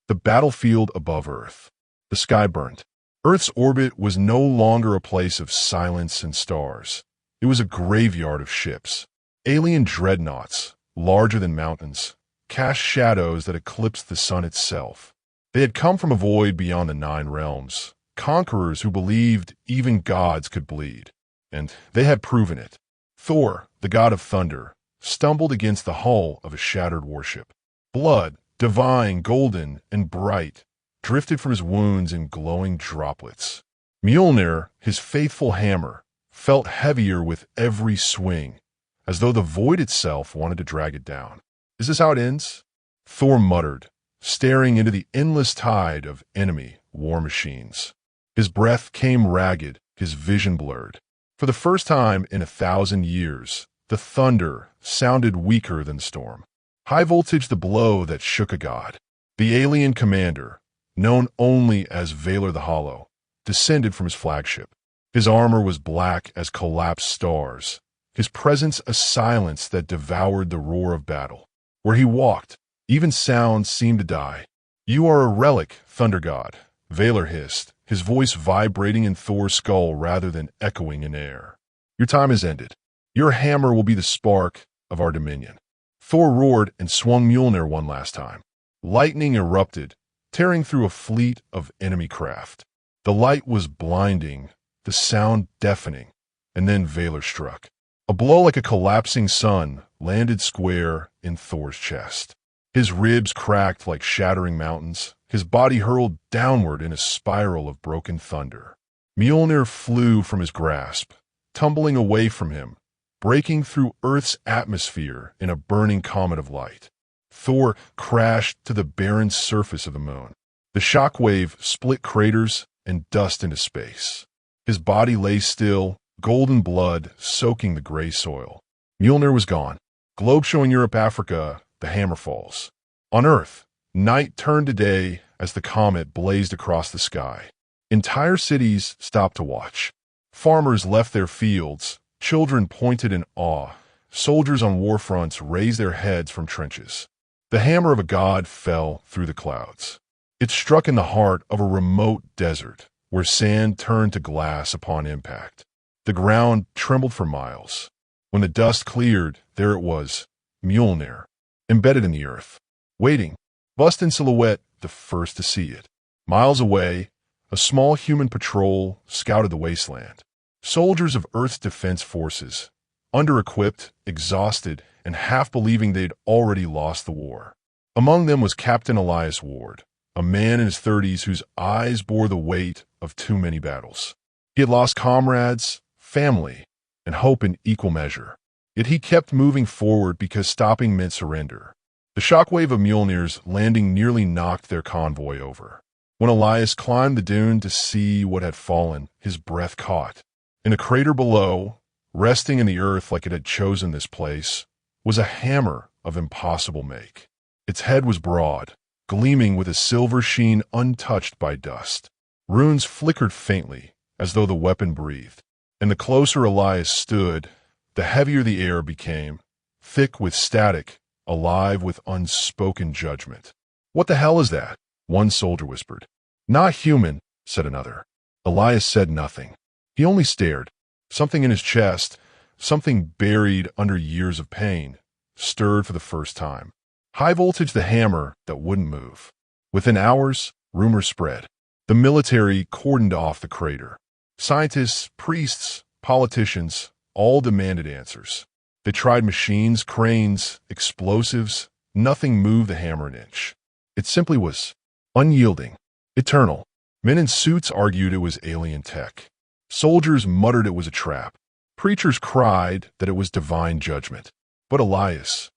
The battlefield above Earth. The sky burned. Earth's orbit was no longer a place of silence and stars. It was a graveyard of ships. Alien dreadnoughts, larger than mountains, cast shadows that eclipsed the sun itself. They had come from a void beyond the 9 realms, conquerors who believed even gods could bleed. And they had proven it. Thor, the god of thunder, stumbled against the hull of a shattered warship. Blood, divine, golden, and bright, drifted from his wounds in glowing droplets. Mjolnir, his faithful hammer, felt heavier with every swing, as though the void itself wanted to drag it down. Is this how it ends? Thor muttered, staring into the endless tide of enemy war machines. His breath came ragged, his vision blurred. For the first time in 1,000 years, the thunder sounded weaker than the storm. High voltage, the blow that shook a god. The alien commander, known only as Wielder the Hollow, descended from his flagship. His armor was black as collapsed stars, his presence a silence that devoured the roar of battle. Where he walked, even sound seemed to die. "You are a relic, thunder god," Wielder hissed, his voice vibrating in Thor's skull rather than echoing in air. "Your time has ended. Your hammer will be the spark of our dominion." Thor roared and swung Mjolnir one last time. Lightning erupted, tearing through a fleet of enemy craft. The light was blinding, the sound deafening, and then Wielder struck. A blow like a collapsing sun landed square in Thor's chest. His ribs cracked like shattering mountains, his body hurled downward in a spiral of broken thunder. Mjolnir flew from his grasp, tumbling away from him, breaking through Earth's atmosphere in a burning comet of light. Thor crashed to the barren surface of the moon. The shockwave split craters and dust into space. His body lay still, golden blood soaking the gray soil. Mjolnir was gone. Globe showing Europe, Africa, the hammer falls. On Earth, night turned to day as the comet blazed across the sky. Entire cities stopped to watch. Farmers left their fields, children pointed in awe, soldiers on war fronts raised their heads from trenches. The hammer of a god fell through the clouds. It struck in the heart of a remote desert, where sand turned to glass upon impact. The ground trembled for miles. When the dust cleared, there it was, Mjolnir, embedded in the earth, waiting, bust in silhouette, the first to see it. Miles away, a small human patrol scouted the wasteland. Soldiers of Earth's defense forces, under-equipped, exhausted, and half believing they'd already lost the war. Among them was Captain Elias Ward, a man in his 30s whose eyes bore the weight of too many battles. He had lost comrades, family, and hope in equal measure. Yet he kept moving forward because stopping meant surrender. The shockwave of Mjolnir's landing nearly knocked their convoy over. When Elias climbed the dune to see what had fallen, his breath caught. In a crater below, resting in the earth like it had chosen this place, was a hammer of impossible make. Its head was broad, gleaming with a silver sheen untouched by dust. Runes flickered faintly, as though the weapon breathed. And the closer Elias stood, the heavier the air became, thick with static, alive with unspoken judgment. "What the hell is that?" one soldier whispered. "Not human," said another. Elias said nothing. He only stared. Something in his chest, something buried under years of pain, stirred for the first time. High voltage, the hammer that wouldn't move. Within hours, rumors spread. The military cordoned off the crater. Scientists, priests, politicians, all demanded answers. They tried machines, cranes, explosives. Nothing moved the hammer an inch. It simply was unyielding, eternal. Men in suits argued it was alien tech. Soldiers muttered it was a trap. Preachers cried that it was divine judgment. But Elias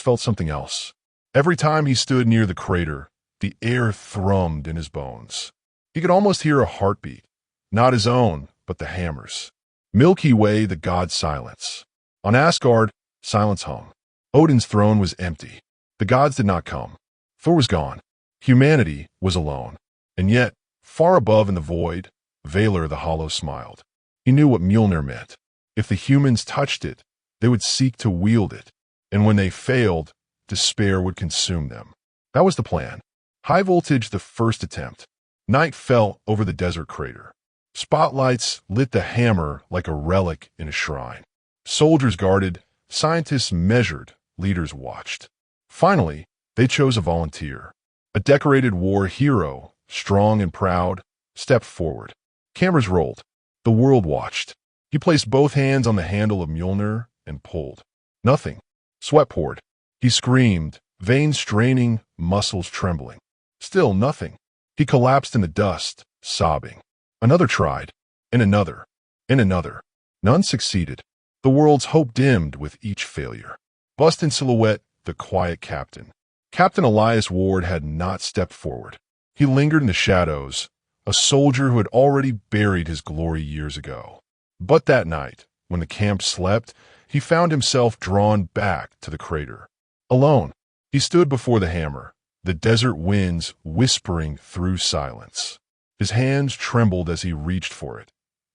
felt something else. Every time he stood near the crater, the air thrummed in his bones. He could almost hear a heartbeat, not his own, but the hammer's. Milky Way, the god's silence. On Asgard, silence hung. Odin's throne was empty. The gods did not come. Thor was gone. Humanity was alone. And yet, far above in the void, Wielder the Hollow smiled. He knew what Mjolnir meant. If the humans touched it, they would seek to wield it. And when they failed, despair would consume them. That was the plan. High voltage the first attempt. Night fell over the desert crater. Spotlights lit the hammer like a relic in a shrine. Soldiers guarded, scientists measured, leaders watched. Finally, they chose a volunteer. A decorated war hero, strong and proud, stepped forward. Cameras rolled. The world watched. He placed both hands on the handle of Mjolnir and pulled. Nothing. Sweat poured. He screamed, veins straining, muscles trembling. Still nothing. He collapsed in the dust, sobbing. Another tried, and another, and another. None succeeded. The world's hope dimmed with each failure. Bust in silhouette, the quiet captain. Captain Elias Ward had not stepped forward. He lingered in the shadows, a soldier who had already buried his glory years ago. But that night, when the camp slept, he found himself drawn back to the crater. Alone, he stood before the hammer, the desert winds whispering through silence. His hands trembled as he reached for it,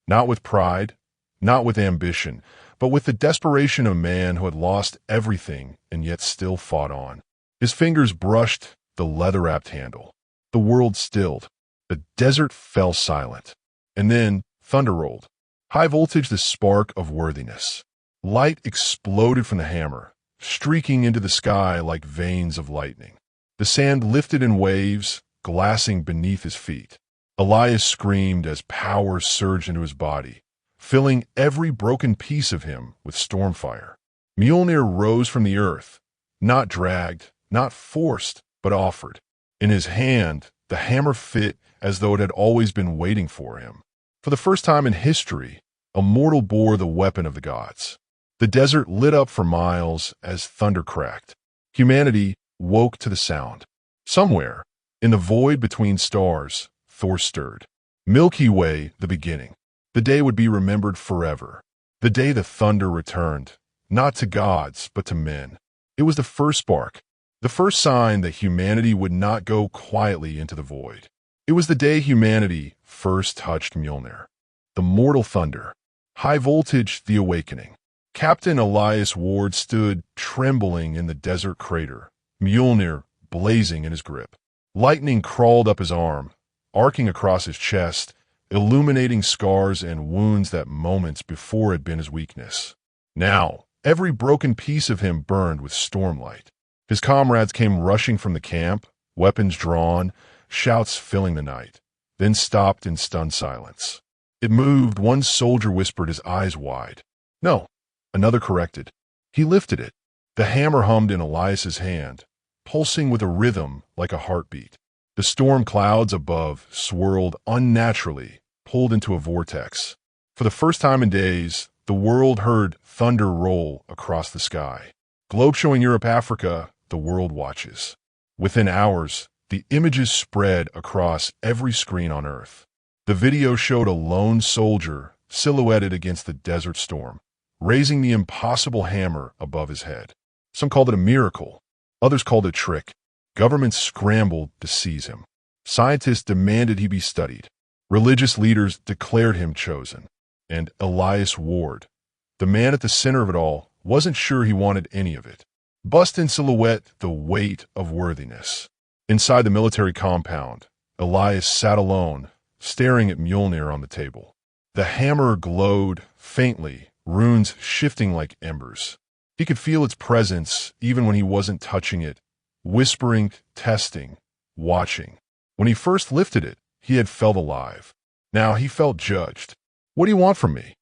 not with pride, not with ambition, but with the desperation of a man who had lost everything and yet still fought on. His fingers brushed the leather-wrapped handle. The world stilled. The desert fell silent. And then thunder rolled. High voltage, the spark of worthiness. Light exploded from the hammer, streaking into the sky like veins of lightning. The sand lifted in waves, glassing beneath his feet. Elias screamed as power surged into his body, filling every broken piece of him with stormfire. Mjolnir rose from the earth, not dragged, not forced, but offered. In his hand, the hammer fit as though it had always been waiting for him. For the first time in history, a mortal bore the weapon of the gods. The desert lit up for miles as thunder cracked. Humanity woke to the sound. Somewhere, in the void between stars, Thor stirred. Milky Way, the beginning. The day would be remembered forever. The day the thunder returned, not to gods, but to men. It was the first spark, the first sign that humanity would not go quietly into the void. It was the day humanity first touched Mjolnir. The mortal thunder. High voltage, the awakening. Captain Elias Ward stood trembling in the desert crater, Mjolnir blazing in his grip. Lightning crawled up his arm, arcing across his chest, illuminating scars and wounds that moments before had been his weakness. Now, every broken piece of him burned with stormlight. His comrades came rushing from the camp, weapons drawn, shouts filling the night, then stopped in stunned silence. It moved. One soldier whispered, his eyes wide. No. Another corrected. He lifted it. The hammer hummed in Elias's hand, pulsing with a rhythm like a heartbeat. The storm clouds above swirled unnaturally, pulled into a vortex. For the first time in days, the world heard thunder roll across the sky. Globe showing Europe, Africa, the world watches. Within hours, the images spread across every screen on Earth. The video showed a lone soldier silhouetted against the desert storm, raising the impossible hammer above his head. Some called it a miracle. Others called it a trick. Governments scrambled to seize him. Scientists demanded he be studied. Religious leaders declared him chosen. And Elias Ward, the man at the center of it all, wasn't sure he wanted any of it. Bust in silhouette, the weight of worthiness. Inside the military compound, Elias sat alone, staring at Mjolnir on the table. The hammer glowed faintly, runes shifting like embers. He could feel its presence even when he wasn't touching it, whispering, testing, watching. When he first lifted it, he had felt alive. Now he felt judged. "What do you want from me?"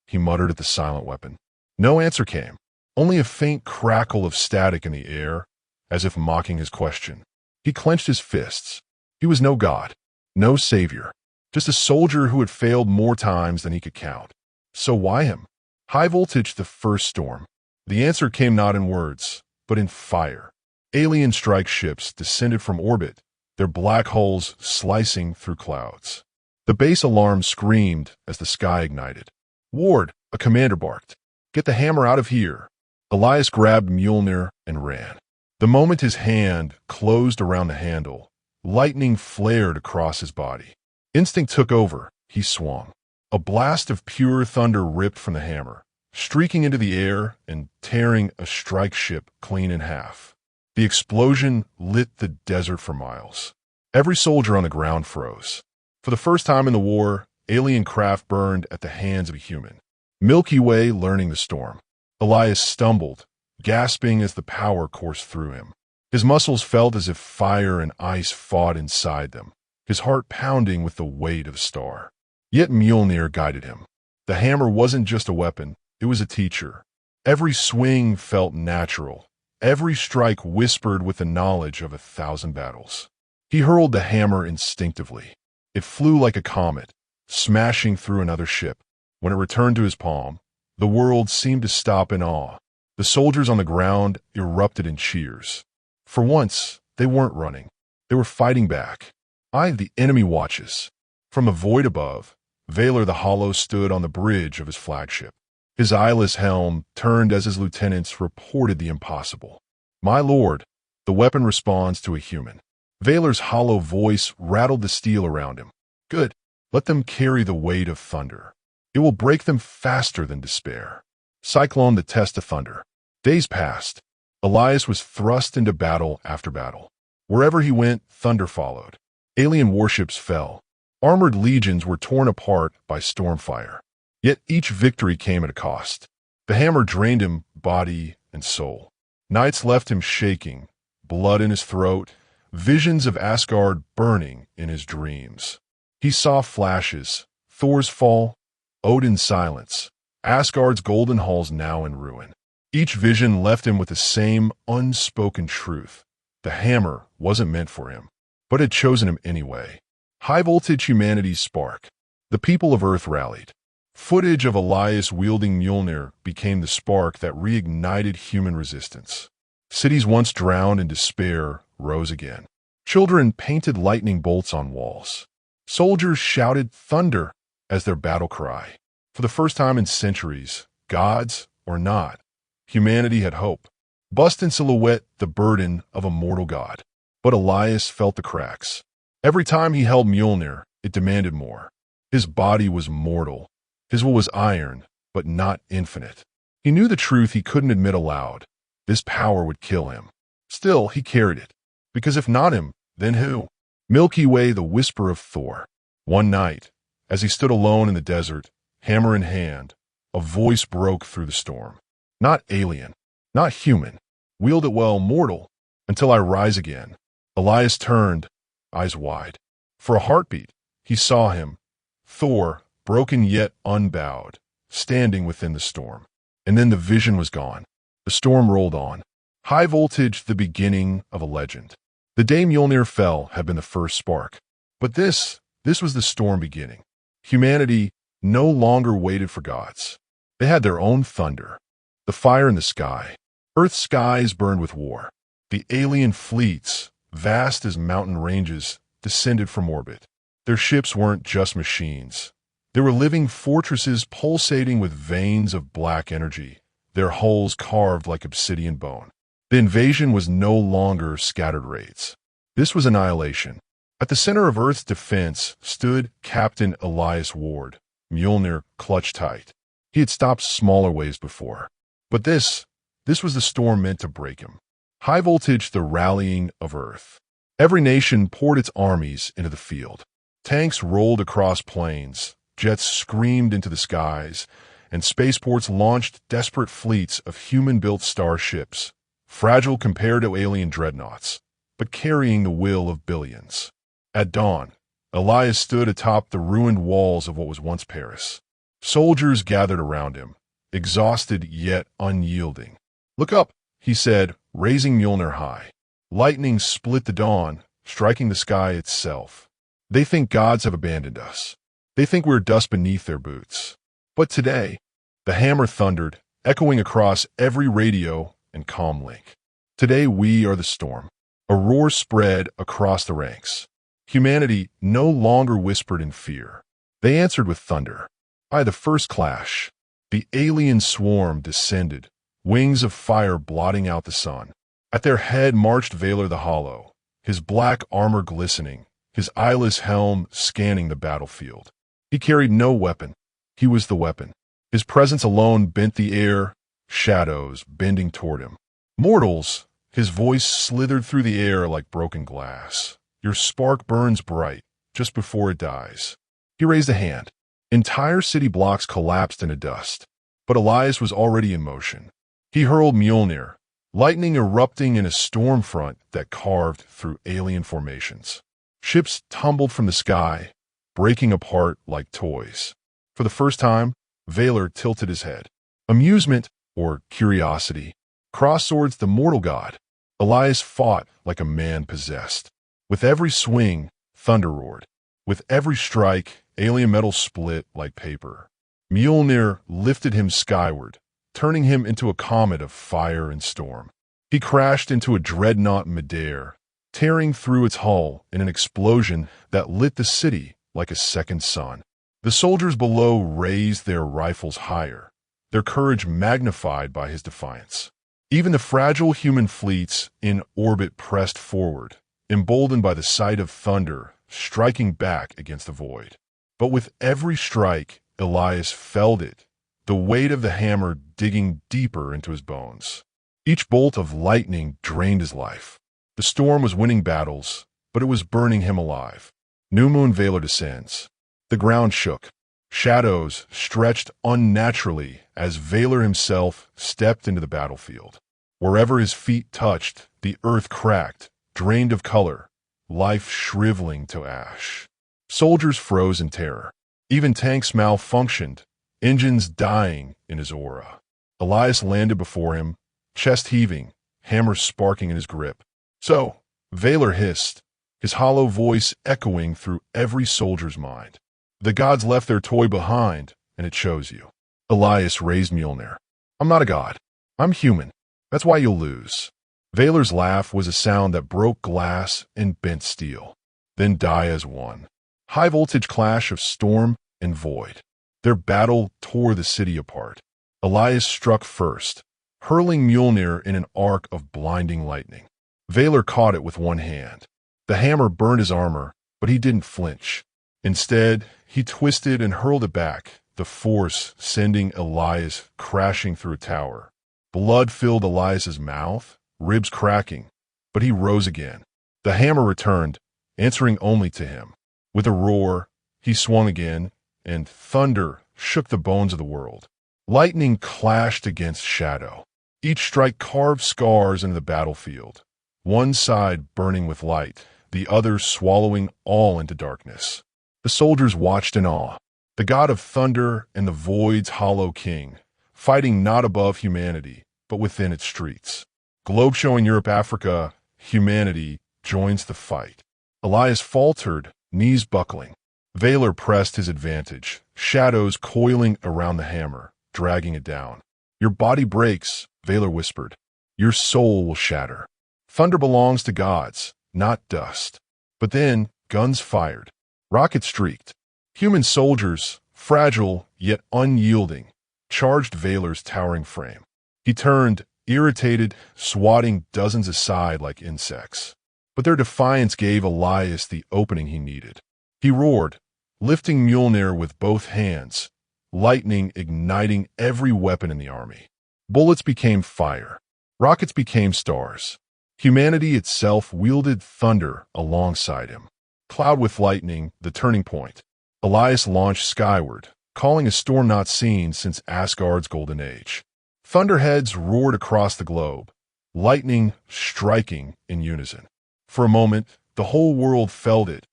he muttered at the silent weapon. No answer came, only a faint crackle of static in the air, as if mocking his question. He clenched his fists. He was no god, no savior, just a soldier who had failed more times than he could count. So why him? High voltage, the first storm. The answer came not in words, but in fire. Alien strike ships descended from orbit, their black holes slicing through clouds. The base alarm screamed as the sky ignited. "Ward," a commander barked. "Get the hammer out of here." Elias grabbed Mjolnir and ran. The moment his hand closed around the handle, lightning flared across his body. Instinct took over. He swung. A blast of pure thunder ripped from the hammer, streaking into the air and tearing a strike ship clean in half. The explosion lit the desert for miles. Every soldier on the ground froze. For the first time in the war, alien craft burned at the hands of a human. Milky Way learning the storm. Elias stumbled, gasping as the power coursed through him. His muscles felt as if fire and ice fought inside them, his heart pounding with the weight of a star. Yet Mjolnir guided him. The hammer wasn't just a weapon, it was a teacher. Every swing felt natural. Every strike whispered with the knowledge of 1,000 battles. He hurled the hammer instinctively. It flew like a comet, smashing through another ship. When it returned to his palm, the world seemed to stop in awe. The soldiers on the ground erupted in cheers. For once, they weren't running. They were fighting back. The enemy watches. From the void above, Wielder the Hollow stood on the bridge of his flagship. His eyeless helm turned as his lieutenants reported the impossible. "My lord," the weapon responds to a human. Wielder's hollow voice rattled the steel around him. "Good. Let them carry the weight of thunder. It will break them faster than despair." Cyclone the test of thunder. Days passed. Elias was thrust into battle after battle. Wherever he went, thunder followed. Alien warships fell. Armored legions were torn apart by stormfire. Yet each victory came at a cost. The hammer drained him body and soul. Nights left him shaking, blood in his throat, visions of Asgard burning in his dreams. He saw flashes, Thor's fall, Odin's silence, Asgard's golden halls now in ruin. Each vision left him with the same unspoken truth. The hammer wasn't meant for him, but had chosen him anyway. High-voltage humanity's spark. The people of Earth rallied. Footage of Elias wielding Mjolnir became the spark that reignited human resistance. Cities once drowned in despair rose again. Children painted lightning bolts on walls. Soldiers shouted thunder as their battle cry. For the first time in centuries, gods or not, humanity had hope. Bust in silhouette the burden of a mortal god. But Elias felt the cracks. Every time he held Mjolnir, it demanded more. His body was mortal. His will was iron, but not infinite. He knew the truth he couldn't admit aloud. This power would kill him. Still, he carried it. Because if not him, then who? Milky Way, the whisper of Thor. One night, as he stood alone in the desert, hammer in hand, a voice broke through the storm. Not alien, not human. Wield it well, mortal, until I rise again. Elias turned, eyes wide. For a heartbeat, he saw him, Thor, broken yet unbowed, standing within the storm. And then the vision was gone. The storm rolled on. High voltage, the beginning of a legend. The day Mjolnir fell had been the first spark. But this was the storm beginning. Humanity no longer waited for gods. They had their own thunder. The fire in the sky. Earth's skies burned with war. The alien fleets, vast as mountain ranges, descended from orbit. Their ships weren't just machines. They were living fortresses pulsating with veins of black energy, their hulls carved like obsidian bone. The invasion was no longer scattered raids. This was annihilation. At the center of Earth's defense stood Captain Elias Ward, Mjolnir clutched tight. He had stopped smaller waves before. But this was the storm meant to break him. High voltage, the rallying of Earth. Every nation poured its armies into the field. Tanks rolled across plains, jets screamed into the skies, and spaceports launched desperate fleets of human-built starships, fragile compared to alien dreadnoughts, but carrying the will of billions. At dawn, Elias stood atop the ruined walls of what was once Paris. Soldiers gathered around him, exhausted yet unyielding. "Look up," he said, raising Mjolnir high. Lightning split the dawn, striking the sky itself. They think gods have abandoned us. They think we're dust beneath their boots. But today, the hammer thundered, echoing across every radio and comm link. Today we are the storm. A roar spread across the ranks. Humanity no longer whispered in fear. They answered with thunder. The first clash. The alien swarm descended, wings of fire blotting out the sun. At their head marched Wielder the Hollow, his black armor glistening, his eyeless helm scanning the battlefield. He carried no weapon. He was the weapon. His presence alone bent the air, shadows bending toward him. "Mortals!" His voice slithered through the air like broken glass. Your spark burns bright, just before it dies. He raised a hand. Entire city blocks collapsed into dust. But Elias was already in motion. He hurled Mjolnir, lightning erupting in a storm front that carved through alien formations. Ships tumbled from the sky, breaking apart like toys. For the first time, Valor tilted his head. Amusement, or curiosity, crossed swords the mortal god. Elias fought like a man possessed. With every swing, thunder roared. With every strike, alien metal split like paper. Mjolnir lifted him skyward, turning him into a comet of fire and storm. He crashed into a dreadnought midair, tearing through its hull in an explosion that lit the city like a second sun. The soldiers below raised their rifles higher, their courage magnified by his defiance. Even the fragile human fleets in orbit pressed forward, emboldened by the sight of thunder striking back against the void. But with every strike, Elias felt it, the weight of the hammer digging deeper into his bones. Each bolt of lightning drained his life. The storm was winning battles, but it was burning him alive. New Moon Valor descends. The ground shook. Shadows stretched unnaturally as Valor himself stepped into the battlefield. Wherever his feet touched, the earth cracked, drained of color, life shriveling to ash. Soldiers froze in terror. Even tanks malfunctioned, engines dying in his aura. Elias landed before him, chest heaving, hammer sparking in his grip. "So," Valor hissed, his hollow voice echoing through every soldier's mind. "The gods left their toy behind, and it chose you." Elias raised Mjolnir. "I'm not a god. I'm human. That's why you'll lose." Valor's laugh was a sound that broke glass and bent steel, then die as one. High-voltage clash of storm and void. Their battle tore the city apart. Elias struck first, hurling Mjolnir in an arc of blinding lightning. Valor caught it with one hand. The hammer burned his armor, but he didn't flinch. Instead, he twisted and hurled it back, the force sending Elias crashing through a tower. Blood filled Elias's mouth, ribs cracking, but he rose again. The hammer returned, answering only to him. With a roar, he swung again, and thunder shook the bones of the world. Lightning clashed against shadow. Each strike carved scars into the battlefield, one side burning with light, the other swallowing all into darkness. The soldiers watched in awe. The god of thunder and the void's hollow king, fighting not above humanity, but within its streets. Globe showing Europe, Africa, humanity joins the fight. Elias faltered, knees buckling. Valor pressed his advantage, shadows coiling around the hammer, dragging it down. "Your body breaks," Valor whispered. "Your soul will shatter. Thunder belongs to gods, not dust." But then, guns fired. Rockets streaked. Human soldiers, fragile yet unyielding, charged Valor's towering frame. He turned, irritated, swatting dozens aside like insects. But their defiance gave Elias the opening he needed. He roared, lifting Mjolnir with both hands, lightning igniting every weapon in the army. Bullets became fire. Rockets became stars. Humanity itself wielded thunder alongside him. Cloud with lightning, the turning point. Elias launched skyward, calling a storm not seen since Asgard's golden age. Thunderheads roared across the globe, lightning striking in unison. For a moment, the whole world felt it.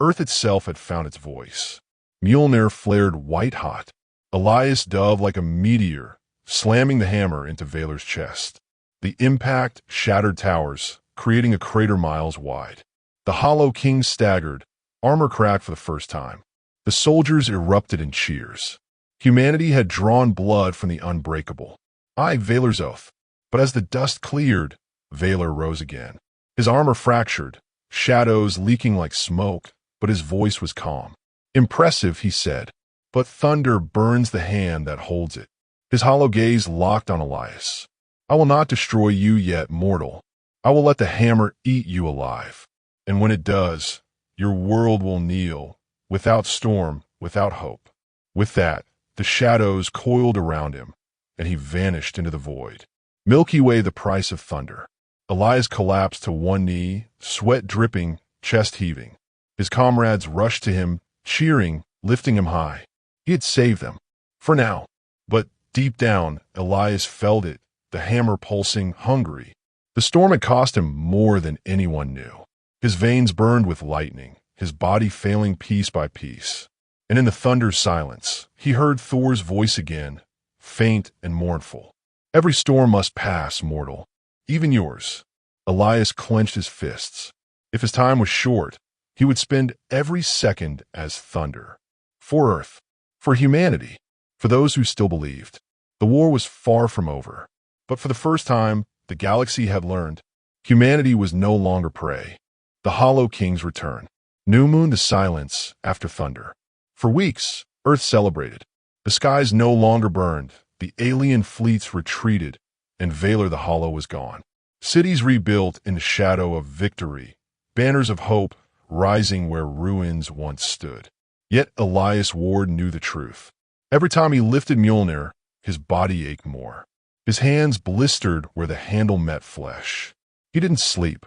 Earth itself had found its voice. Mjolnir flared white-hot. Elias dove like a meteor, slamming the hammer into Valor's chest. The impact shattered towers, creating a crater miles wide. The Hollow King staggered, armor cracked for the first time. The soldiers erupted in cheers. Humanity had drawn blood from the unbreakable. Aye, Valor's oath. But as the dust cleared, Valor rose again. His armor fractured, shadows leaking like smoke, but his voice was calm. "Impressive," he said, "but thunder burns the hand that holds it." His hollow gaze locked on Elias. "I will not destroy you yet, mortal. I will let the hammer eat you alive. And when it does, your world will kneel, without storm, without hope." With that, the shadows coiled around him, and he vanished into the void. Milky Way, the price of thunder. Elias collapsed to one knee, sweat dripping, chest heaving. His comrades rushed to him, cheering, lifting him high. He had saved them. For now. But deep down, Elias felt it, the hammer pulsing, hungry. The storm had cost him more than anyone knew. His veins burned with lightning, his body failing piece by piece. And in the thunder's silence, he heard Thor's voice again, faint and mournful. Every storm must pass, mortal. Even yours. Elias clenched his fists. If his time was short, he would spend every second as thunder. For Earth. For humanity. For those who still believed. The war was far from over. But for the first time, the galaxy had learned. Humanity was no longer prey. The Hollow King's return. New moon to silence after thunder. For weeks, Earth celebrated. The skies no longer burned, the alien fleets retreated, and Valor the Hollow was gone. Cities rebuilt in the shadow of victory, banners of hope rising where ruins once stood. Yet Elias Ward knew the truth. Every time he lifted Mjolnir, his body ached more. His hands blistered where the handle met flesh. He didn't sleep,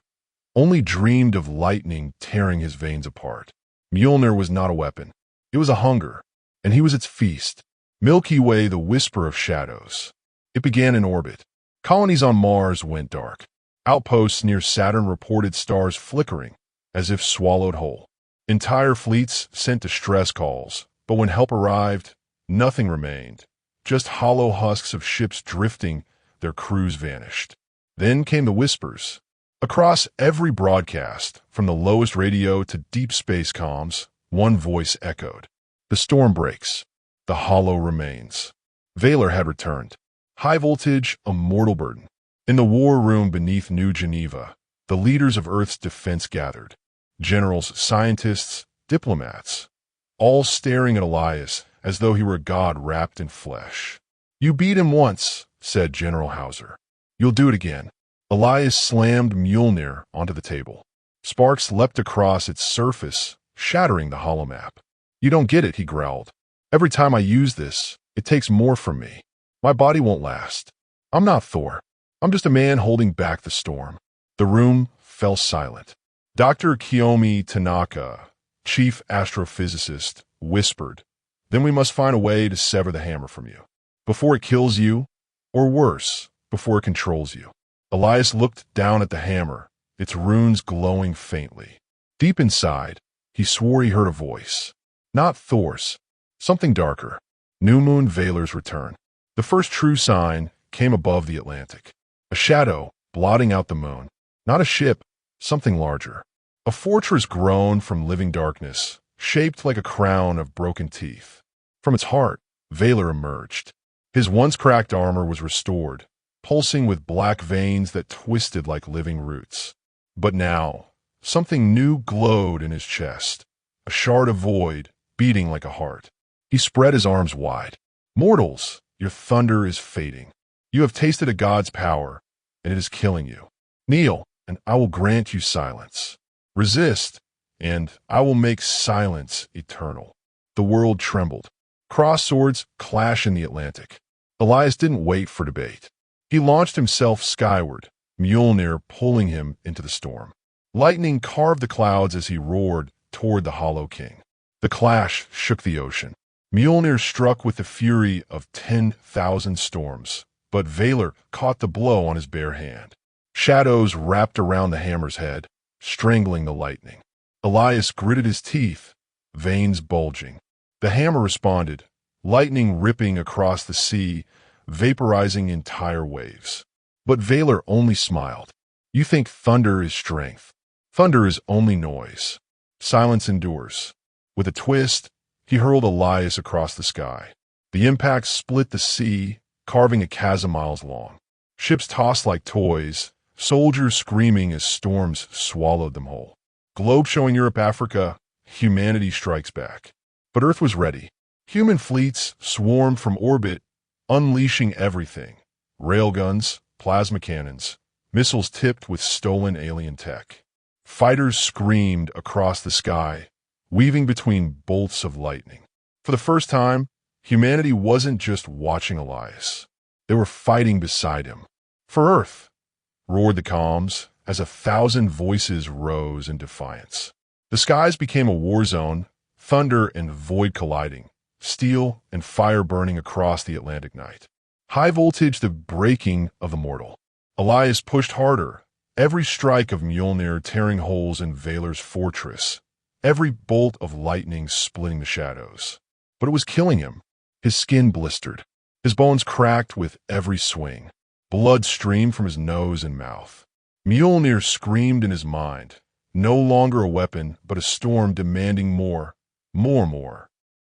only dreamed of lightning tearing his veins apart. Mjolnir was not a weapon. It was a hunger, and he was its feast. Milky Way, the whisper of shadows. It began in orbit. Colonies on Mars went dark. Outposts near Saturn reported stars flickering, as if swallowed whole. Entire fleets sent distress calls, but when help arrived, nothing remained. Just hollow husks of ships drifting, their crews vanished. Then came the whispers. Across every broadcast, from the lowest radio to deep space comms, one voice echoed. The storm breaks. The Hollow remains. Valor had returned. High voltage, a mortal burden. In the war room beneath New Geneva, the leaders of Earth's defense gathered. Generals, scientists, diplomats, all staring at Elias as though he were a god wrapped in flesh. You beat him once, said General Hauser. You'll do it again. Elias slammed Mjolnir onto the table. Sparks leapt across its surface, shattering the hollow map. You don't get it, he growled. Every time I use this, it takes more from me. My body won't last. I'm not Thor. I'm just a man holding back the storm. The room fell silent. Dr. Kiyomi Tanaka, chief astrophysicist, whispered, Then we must find a way to sever the hammer from you. Before it kills you, or worse, before it controls you. Elias looked down at the hammer, its runes glowing faintly. Deep inside, he swore he heard a voice. Not Thor's. Something darker. New Moon Valor's return. The first true sign came above the Atlantic. A shadow blotting out the moon. Not a ship, something larger. A fortress grown from living darkness, shaped like a crown of broken teeth. From its heart, Valor emerged. His once cracked armor was restored, pulsing with black veins that twisted like living roots. But now, something new glowed in his chest, a shard of void beating like a heart. He spread his arms wide. Mortals, your thunder is fading. You have tasted a god's power, and it is killing you. Kneel, and I will grant you silence. Resist, and I will make silence eternal. The world trembled. Cross swords clash in the Atlantic. Elias didn't wait for debate. He launched himself skyward, Mjolnir pulling him into the storm. Lightning carved the clouds as he roared toward the Hollow King. The clash shook the ocean. Mjolnir struck with the fury of 10,000 storms, but Valor caught the blow on his bare hand. Shadows wrapped around the hammer's head, strangling the lightning. Elias gritted his teeth, veins bulging. The hammer responded, lightning ripping across the sea, vaporizing entire waves. But Valor only smiled. You think thunder is strength. Thunder is only noise. Silence endures. With a twist, he hurled Elias across the sky. The impact split the sea, carving a chasm miles long. Ships tossed like toys, soldiers screaming as storms swallowed them whole. Globe showing Europe, Africa, humanity strikes back. But Earth was ready. Human fleets swarmed from orbit, unleashing everything. Railguns, plasma cannons, missiles tipped with stolen alien tech. Fighters screamed across the sky, weaving between bolts of lightning. For the first time, humanity wasn't just watching Elias. They were fighting beside him. For Earth, roared the comms, as 1,000 voices rose in defiance. The skies became a war zone, thunder and void colliding, steel and fire burning across the Atlantic night. High voltage, the breaking of the mortal. Elias pushed harder, every strike of Mjolnir tearing holes in Valar's fortress, every bolt of lightning splitting the shadows. But it was killing him. His skin blistered. His bones cracked with every swing. Blood streamed from his nose and mouth. Mjolnir screamed in his mind, no longer a weapon, but a storm demanding more.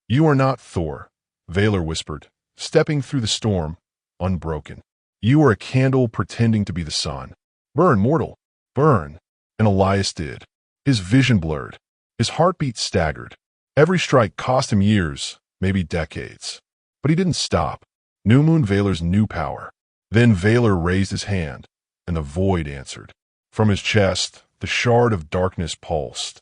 You are not Thor, Valar whispered, stepping through the storm, unbroken. You are a candle pretending to be the sun. Burn, mortal, burn. And Elias did. His vision blurred. His heartbeat staggered. Every strike cost him years, maybe decades. But he didn't stop. New Moon Valar's new power. Then Valar raised his hand, and the void answered. From his chest, the shard of darkness pulsed,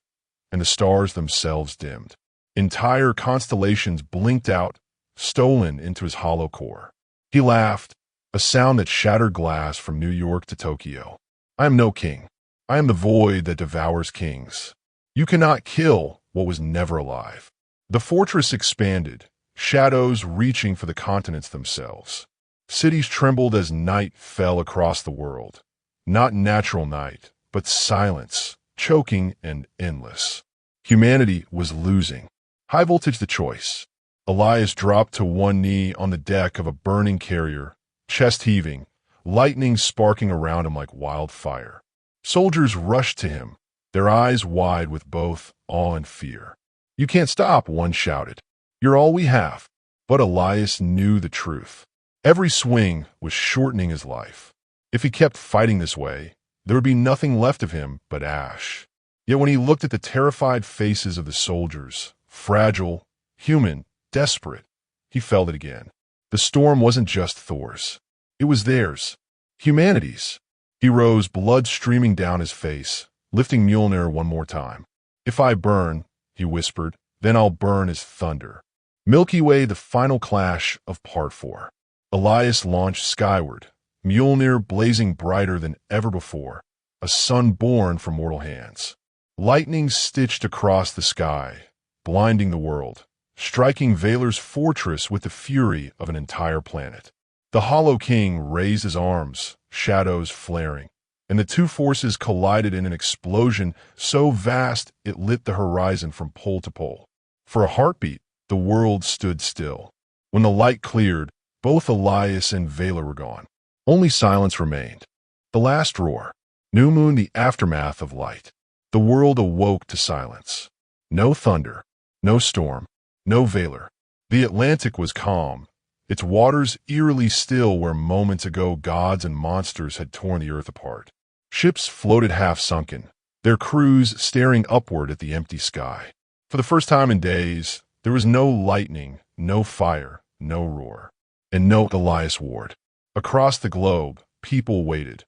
and the stars themselves dimmed. Entire constellations blinked out, stolen into his hollow core. He laughed, a sound that shattered glass from New York to Tokyo. I am no king. I am the void that devours kings. You cannot kill what was never alive. The fortress expanded, shadows reaching for the continents themselves. Cities trembled as night fell across the world. Not natural night, but silence, choking and endless. Humanity was losing. High voltage the choice. Elias dropped to one knee on the deck of a burning carrier, chest heaving, lightning sparking around him like wildfire. Soldiers rushed to him, their eyes wide with both awe and fear. You can't stop, one shouted. You're all we have. But Elias knew the truth. Every swing was shortening his life. If he kept fighting this way, there would be nothing left of him but ash. Yet when he looked at the terrified faces of the soldiers, fragile, human, desperate, he felt it again. The storm wasn't just Thor's. It was theirs. Humanity's. He rose, blood streaming down his face, lifting Mjolnir one more time. If I burn, he whispered, then I'll burn as thunder. Milky Way, the final clash of Part 4. Elias launched skyward, Mjolnir blazing brighter than ever before, a sun born from mortal hands. Lightning stitched across the sky, blinding the world, striking Valar's fortress with the fury of an entire planet. The Hollow King raised his arms, shadows flaring, and the two forces collided in an explosion so vast it lit the horizon from pole to pole. For a heartbeat, the world stood still. When the light cleared, both Elias and Valar were gone. Only silence remained. The last roar. New Moon, the aftermath of light. The world awoke to silence. No thunder, no storm, no Valar. The Atlantic was calm, its waters eerily still where moments ago gods and monsters had torn the earth apart. Ships floated half-sunken, their crews staring upward at the empty sky. For the first time in days, there was no lightning, no fire, no roar, and no Elias Ward. Across the globe, people waited,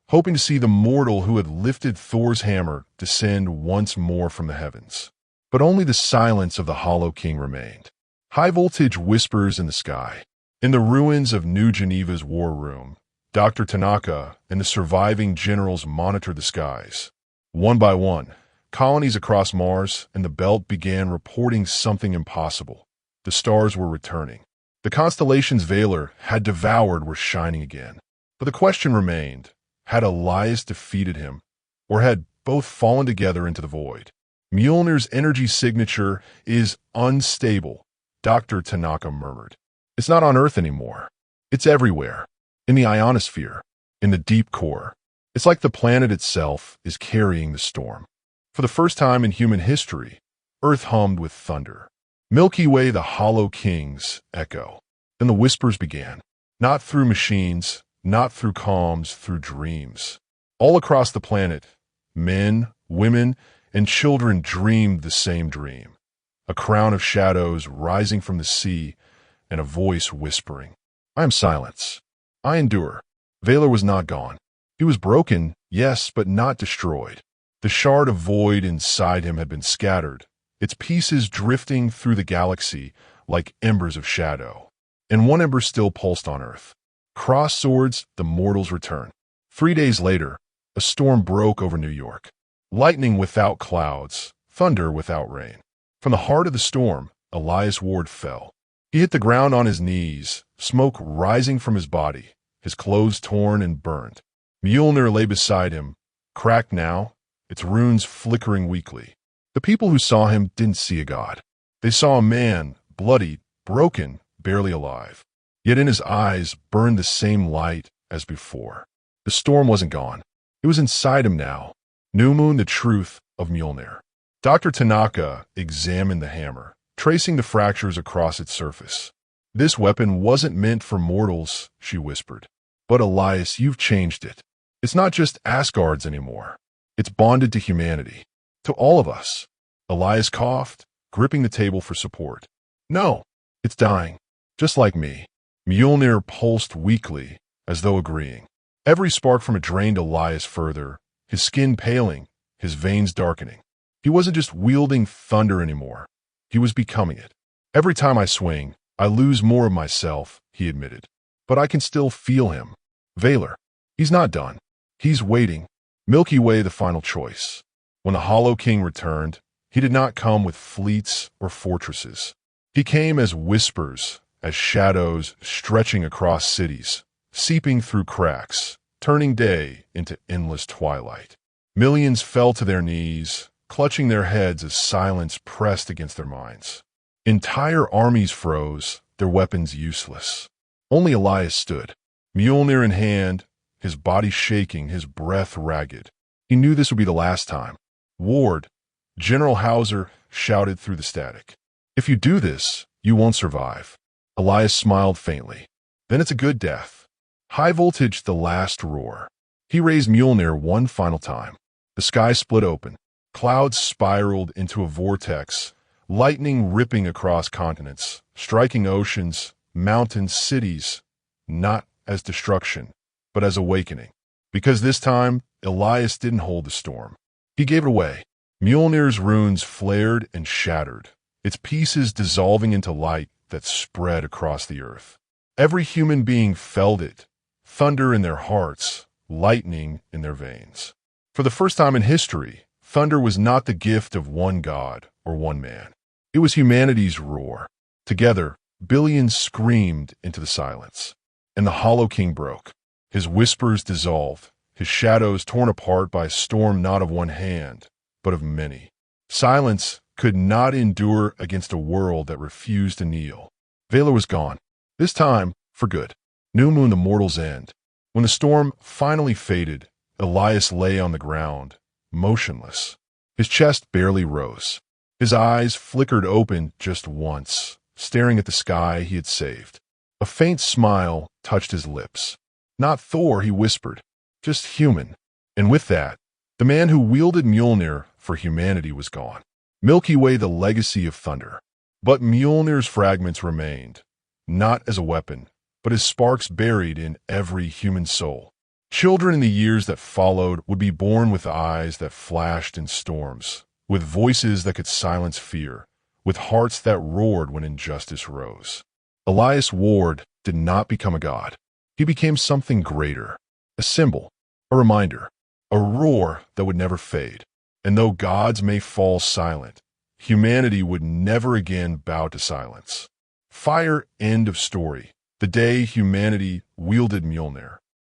hoping to see the mortal who had lifted Thor's hammer descend once more from the heavens. But only the silence of the Hollow King remained. High-voltage whispers in the sky. In the ruins of New Geneva's war room, Dr. Tanaka and the surviving generals monitored the skies. One by one, colonies across Mars and the Belt began reporting something impossible. The stars were returning. The constellations Valar had devoured were shining again. But the question remained, had Elias defeated him, or had both fallen together into the void? Mjolnir's energy signature is unstable, Dr. Tanaka murmured. It's not on Earth anymore. It's everywhere. In the ionosphere, in the deep core. It's like the planet itself is carrying the storm. For the first time in human history, Earth hummed with thunder. Milky Way, the Hollow King's echo. Then the whispers began. Not through machines, not through comms, through dreams. All across the planet, men, women, and children dreamed the same dream. A crown of shadows rising from the sea, and a voice whispering, I am silence. I endure. Valar was not gone. He was broken, yes, but not destroyed. The shard of void inside him had been scattered, its pieces drifting through the galaxy like embers of shadow. And one ember still pulsed on Earth. Cross swords, the mortal's return. 3 days later, A storm broke over New York. Lightning without clouds, thunder without rain. From the heart of the storm, Elias Ward fell. He hit the ground on his knees, smoke rising from his body, his clothes torn and burned. Mjolnir lay beside him, cracked now, its runes flickering weakly. The people who saw him didn't see a god. They saw a man, bloodied, broken, barely alive. Yet in his eyes burned the same light as before. The storm wasn't gone. It was inside him now. New Moon, the truth of Mjolnir. Dr. Tanaka examined the hammer, tracing the fractures across its surface. This weapon wasn't meant for mortals, she whispered. But Elias, you've changed it. It's not just Asgard's anymore. It's bonded to humanity. To all of us. Elias coughed, gripping the table for support. No, it's dying. Just like me. Mjolnir pulsed weakly, as though agreeing. Every spark from it drained Elias further, his skin paling, his veins darkening. He wasn't just wielding thunder anymore. He was becoming it. Every time I swing, I lose more of myself, he admitted. But I can still feel him. Valor. He's not done. He's waiting. Milky Way, the final choice. When the Hollow King returned, he did not come with fleets or fortresses. He came as whispers, as shadows stretching across cities, seeping through cracks, turning day into endless twilight. Millions fell to their knees, clutching their heads as silence pressed against their minds. Entire armies froze, their weapons useless. Only Elias stood, Mjolnir in hand, his body shaking, his breath ragged. He knew this would be the last time. Ward, General Hauser shouted through the static. If you do this, you won't survive. Elias smiled faintly. Then it's a good death. High voltage, the last roar. He raised Mjolnir one final time. The sky split open. Clouds spiraled into a vortex, lightning ripping across continents, striking oceans, mountains, cities, not as destruction, but as awakening. Because this time, Elias didn't hold the storm. He gave it away. Mjolnir's runes flared and shattered, its pieces dissolving into light that spread across the earth. Every human being felt it, thunder in their hearts, lightning in their veins. For the first time in history, thunder was not the gift of one god or one man. It was humanity's roar. Together, billions screamed into the silence. And the Hollow King broke. His whispers dissolved, his shadows torn apart by a storm not of one hand, but of many. Silence could not endure against a world that refused to kneel. Valor was gone. This time, for good. New Moon, the mortal's end. When the storm finally faded, Elias lay on the ground, motionless. His chest barely rose. His eyes flickered open just once, staring at the sky he had saved. A faint smile touched his lips. Not Thor, he whispered, just human. And with that, the man who wielded Mjolnir for humanity was gone. Milky Way, the legacy of thunder. But Mjolnir's fragments remained, not as a weapon, but as sparks buried in every human soul. Children in the years that followed would be born with eyes that flashed in storms, with voices that could silence fear, with hearts that roared when injustice rose. Elias Ward did not become a god. He became something greater, a symbol, a reminder, a roar that would never fade. And though gods may fall silent, humanity would never again bow to silence. Fire, end of story. The day humanity wielded Mjolnir.